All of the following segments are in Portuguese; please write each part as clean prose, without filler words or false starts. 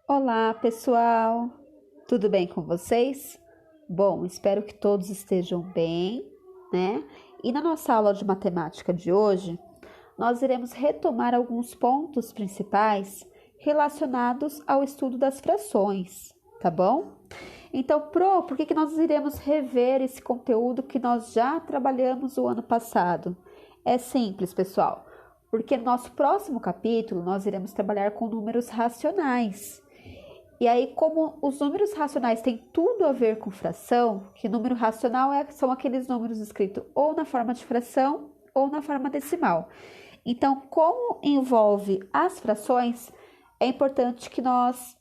Olá, pessoal! Tudo bem com vocês? Bom, espero que todos estejam bem, né? E na nossa aula de matemática de hoje, nós iremos retomar alguns pontos principais relacionados ao estudo das frações, tá bom? Então, por que nós iremos rever esse conteúdo que nós já trabalhamos o ano passado? É simples, pessoal, porque no nosso próximo capítulo nós iremos trabalhar com números racionais. E aí, como os números racionais têm tudo a ver com fração, que número racional são aqueles números escritos ou na forma de fração ou na forma decimal. Então, como envolve as frações, é importante que nós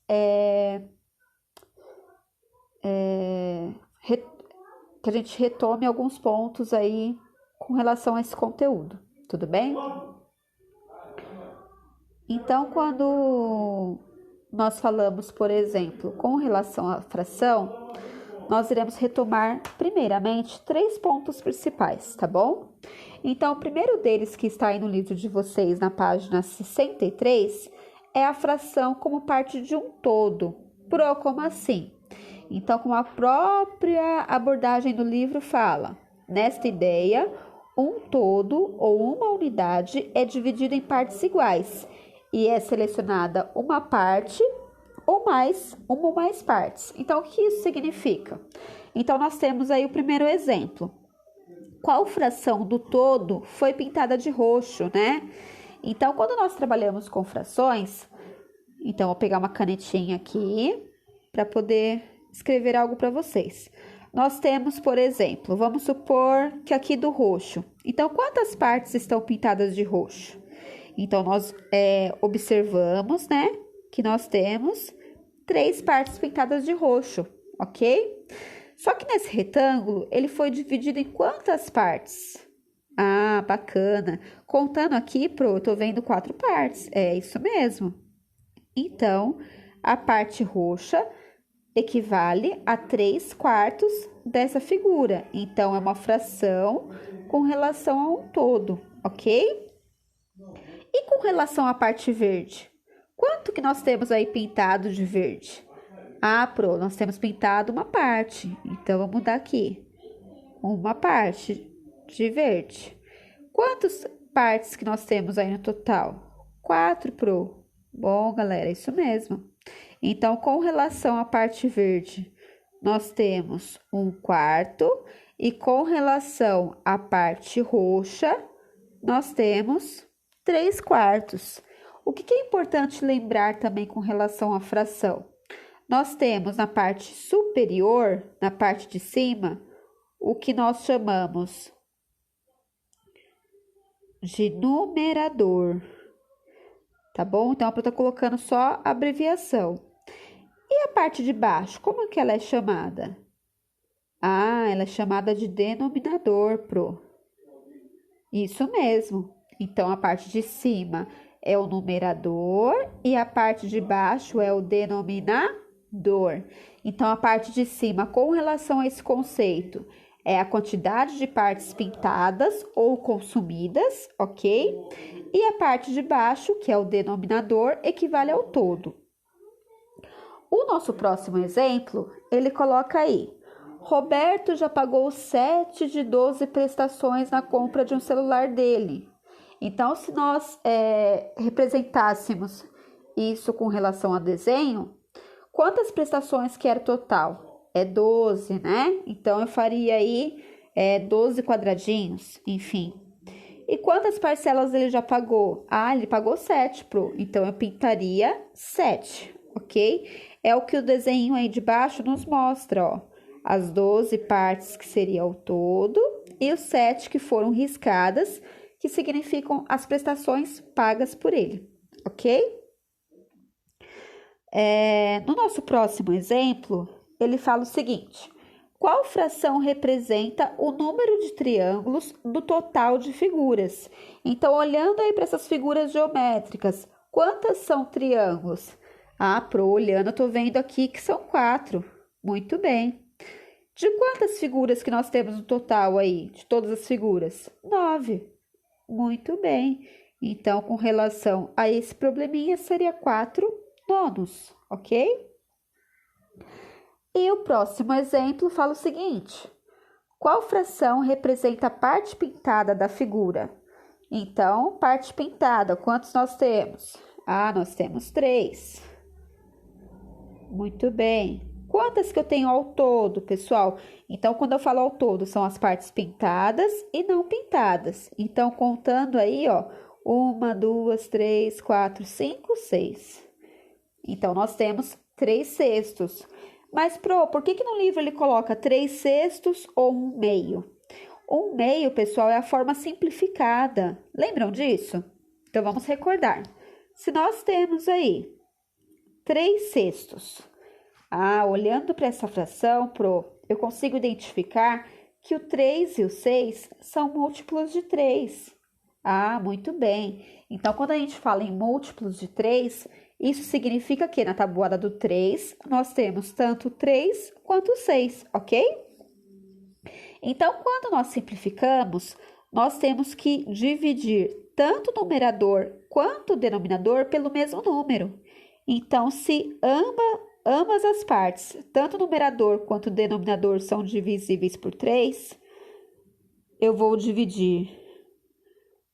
que a gente retome alguns pontos aí com relação a esse conteúdo, tudo bem? Então, quando nós falamos, por exemplo, com relação à fração, nós iremos retomar, primeiramente, 3 pontos principais, tá bom? Então, o primeiro deles, que está aí no livro de vocês, na página 63, é a fração como parte de um todo. Como assim? Então, como a própria abordagem do livro fala, nesta ideia, um todo ou uma unidade é dividido em partes iguais e é selecionada uma parte uma ou mais partes. Então, o que isso significa? Então, nós temos aí o primeiro exemplo. Qual fração do todo foi pintada de roxo, né? Então, quando nós trabalhamos com frações, então, vou pegar uma canetinha aqui para poder escrever algo para vocês. Nós temos, por exemplo, vamos supor que aqui do roxo. Então, quantas partes estão pintadas de roxo? Então, nós observamos, né, que nós temos 3 partes pintadas de roxo, ok? Só que nesse retângulo, ele foi dividido em quantas partes? Ah, bacana. Contando aqui, eu tô vendo 4 partes. É isso mesmo. Então, a parte roxa equivale a 3/4 dessa figura. Então, é uma fração com relação a um todo, ok? E com relação à parte verde? Quanto que nós temos aí pintado de verde? Ah, nós temos pintado uma parte. Então, vamos mudar aqui. Uma parte de verde. Quantas partes que nós temos aí no total? 4, Bom, galera, é isso mesmo. Então, com relação à parte verde, nós temos 1/4. E com relação à parte roxa, nós temos 3/4. O que é importante lembrar também com relação à fração? Nós temos na parte superior, na parte de cima, o que nós chamamos de numerador, tá bom? Então, eu estou colocando só a abreviação. E a parte de baixo, como que ela é chamada? Ah, ela é chamada de denominador, Isso mesmo. Então, a parte de cima é o numerador e a parte de baixo é o denominador. Então, a parte de cima, com relação a esse conceito, é a quantidade de partes pintadas ou consumidas, ok? E a parte de baixo, que é o denominador, equivale ao todo. O nosso próximo exemplo, ele coloca aí: Roberto já pagou 7 de 12 prestações na compra de um celular dele. Então, se nós representássemos isso com relação a desenho, quantas prestações que era o total? É 12, né? Então, eu faria aí 12 quadradinhos, enfim. E quantas parcelas ele já pagou? Ah, ele pagou 7, Então, eu pintaria 7, ok? É o que o desenho aí de baixo nos mostra, ó. As 12 partes que seria o todo e os 7 que foram riscadas, que significam as prestações pagas por ele, ok? No nosso próximo exemplo, ele fala o seguinte: qual fração representa o número de triângulos do total de figuras? Então, olhando aí para essas figuras geométricas, quantas são triângulos? Ah, olhando, eu tô vendo aqui que são 4. Muito bem. De quantas figuras que nós temos no total aí? De todas as figuras? 9. Muito bem. Então, com relação a esse probleminha, seria 4 nonos, ok? E o próximo exemplo fala o seguinte: qual fração representa a parte pintada da figura? Então, parte pintada, quantos nós temos? Nós temos 3. Muito bem. Quantas que eu tenho ao todo, pessoal? Então, quando eu falo ao todo, são as partes pintadas e não pintadas. Então, contando aí, ó, 1, 2, 3, 4, 5, 6. Então, nós temos 3 sextos. Mas, por que no livro ele coloca 3 sextos ou 1/2? 1/2, pessoal, é a forma simplificada. Lembram disso? Então, vamos recordar. Se nós temos aí 3 sextos, olhando para essa fração, eu consigo identificar que o 3 e o 6 são múltiplos de 3. Muito bem. Então, quando a gente fala em múltiplos de 3, isso significa que na tabuada do 3, nós temos tanto 3 quanto 6, ok? Então, quando nós simplificamos, nós temos que dividir tanto o numerador quanto o denominador pelo mesmo número. Então, se ambas as partes, tanto o numerador quanto o denominador, são divisíveis por 3, eu vou dividir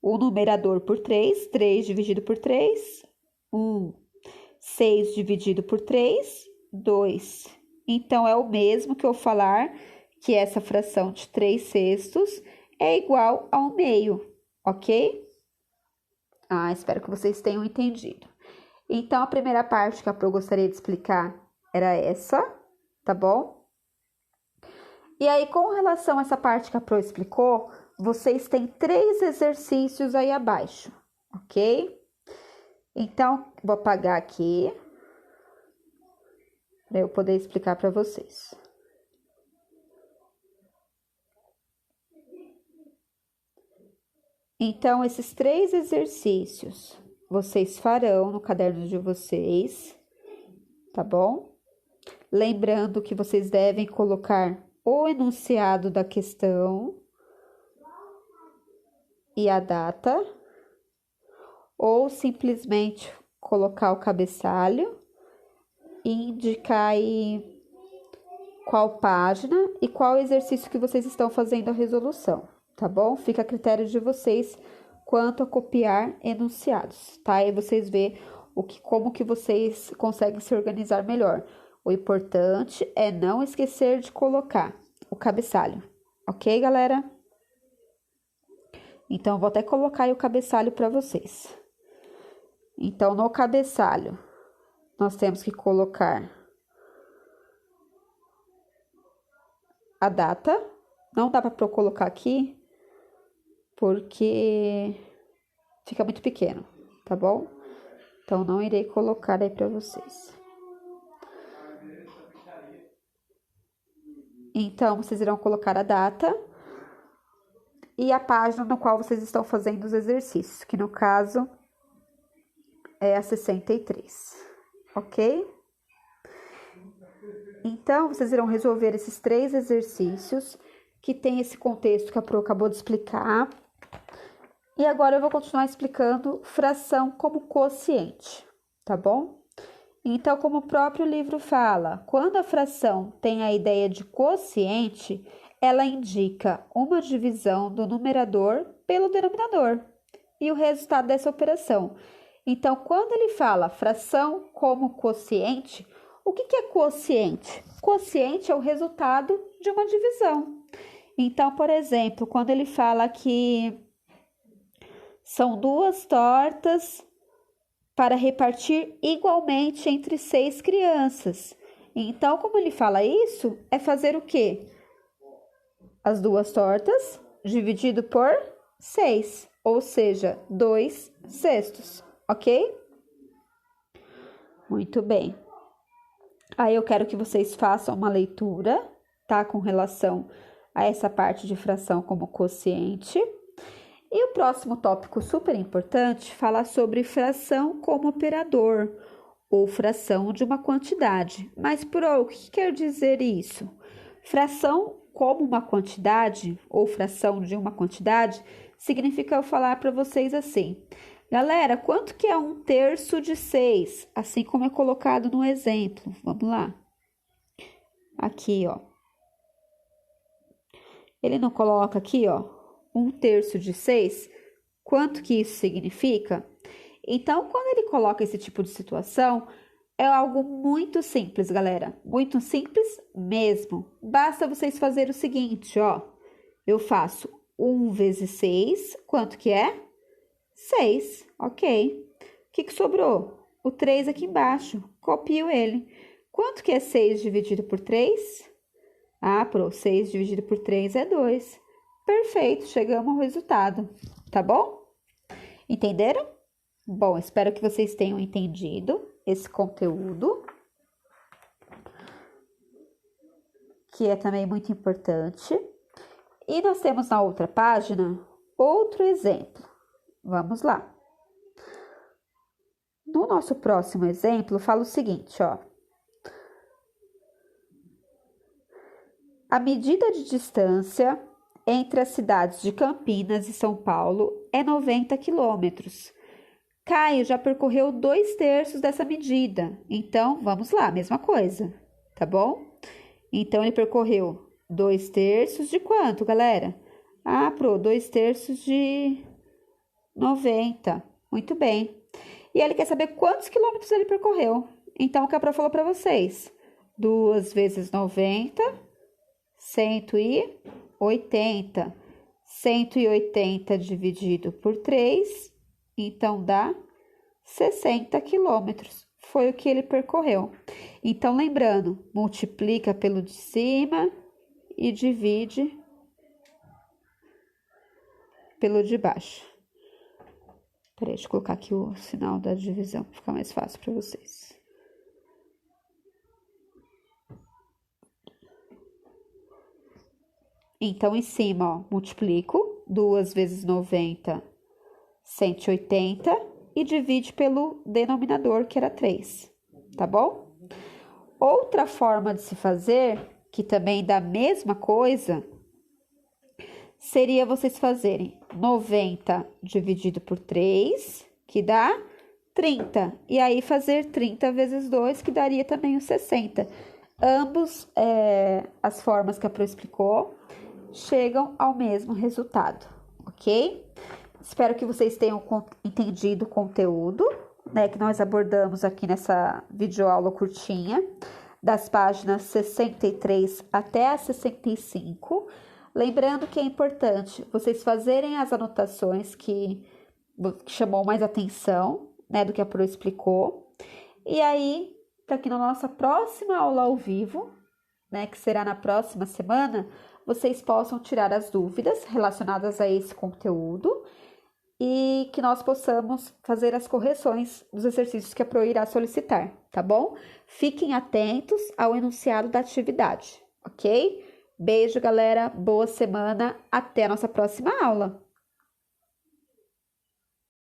o numerador por 3, 3 dividido por 3, 1. 6 dividido por 3, 2. Então, é o mesmo que eu falar que essa fração de 3 sextos é igual a 1/2, ok? Espero que vocês tenham entendido. Então, a primeira parte que a Pro gostaria de explicar era essa, tá bom? E aí, com relação a essa parte que a Pro explicou, vocês têm 3 exercícios aí abaixo, ok? Então, vou apagar aqui para eu poder explicar para vocês. Então, esses 3 exercícios vocês farão no caderno de vocês, tá bom? Lembrando que vocês devem colocar o enunciado da questão e a data, ou simplesmente colocar o cabeçalho e indicar aí qual página e qual exercício que vocês estão fazendo a resolução, tá bom? Fica a critério de vocês quanto a copiar enunciados, tá? Aí vocês vê como que vocês conseguem se organizar melhor. O importante é não esquecer de colocar o cabeçalho, ok, galera? Então, vou até colocar aí o cabeçalho para vocês. Então, no cabeçalho, nós temos que colocar a data. Não dá para colocar aqui, porque fica muito pequeno, tá bom? Então, não irei colocar aí para vocês. Então, vocês irão colocar a data e a página no qual vocês estão fazendo os exercícios, que no caso é a 63, ok? Então, vocês irão resolver esses 3 exercícios que tem esse contexto que a Pro acabou de explicar. E agora eu vou continuar explicando fração como quociente, tá bom? Então, como o próprio livro fala, quando a fração tem a ideia de quociente, ela indica uma divisão do numerador pelo denominador e o resultado dessa operação. Então, quando ele fala fração como quociente, o que é quociente? Quociente é o resultado de uma divisão. Então, por exemplo, quando ele fala que são 2 tortas para repartir igualmente entre 6 crianças. Então, como ele fala isso, é fazer o quê? As 2 tortas dividido por 6, ou seja, 2 sextos, ok? Muito bem. Aí eu quero que vocês façam uma leitura, tá? Com relação a essa parte de fração como quociente. E o próximo tópico super importante fala sobre fração como operador, ou fração de uma quantidade. Mas, o que quer dizer isso? Fração como uma quantidade, ou fração de uma quantidade, significa eu falar para vocês assim: Galera, quanto que é 1/3 de 6? Assim como é colocado no exemplo. Vamos lá. Aqui, ó. Ele não coloca aqui, ó, 1/3 de 6? Quanto que isso significa? Então, quando ele coloca esse tipo de situação, é algo muito simples, galera. Muito simples mesmo. Basta vocês fazerem o seguinte, ó. Eu faço 1 vezes 6. Quanto que é? 6. Ok. O que sobrou? O 3 aqui embaixo. Copio ele. Quanto que é 6 dividido por 3? Ah, 6 dividido por 3 é 2. Perfeito, chegamos ao resultado. Tá bom? Entenderam? Bom, espero que vocês tenham entendido esse conteúdo, que é também muito importante. E nós temos na outra página outro exemplo. Vamos lá. No nosso próximo exemplo, fala o seguinte, ó. A medida de distância entre as cidades de Campinas e São Paulo é 90 quilômetros. Caio já percorreu 2/3 dessa medida. Então, vamos lá, mesma coisa, tá bom? Então, ele percorreu 2/3 de quanto, galera? Ah, 2/3 de 90. Muito bem. E ele quer saber quantos quilômetros ele percorreu. Então, o que a Pro falou para vocês? 2 vezes 90, 180. 180 dividido por 3, então dá 60 quilômetros. Foi o que ele percorreu. Então, lembrando, multiplica pelo de cima e divide pelo de baixo. Peraí, deixa eu colocar aqui o sinal da divisão, para ficar mais fácil para vocês. Então, em cima, ó, multiplico 2 vezes 90, 180, e divide pelo denominador, que era 3, tá bom? Outra forma de se fazer, que também dá a mesma coisa, seria vocês fazerem 90 dividido por 3, que dá 30. E aí, fazer 30 vezes 2, que daria também os 60. Ambos, as formas que a Pro explicou, chegam ao mesmo resultado, ok? Espero que vocês tenham entendido o conteúdo, né, que nós abordamos aqui nessa videoaula curtinha, das páginas 63 até a 65. Lembrando que é importante vocês fazerem as anotações que chamou mais atenção, né, do que a Pro explicou. E aí, para que na nossa próxima aula ao vivo, né, que será na próxima semana, vocês possam tirar as dúvidas relacionadas a esse conteúdo e que nós possamos fazer as correções dos exercícios que a Pro irá solicitar, tá bom? Fiquem atentos ao enunciado da atividade, ok? Beijo, galera, boa semana, até a nossa próxima aula!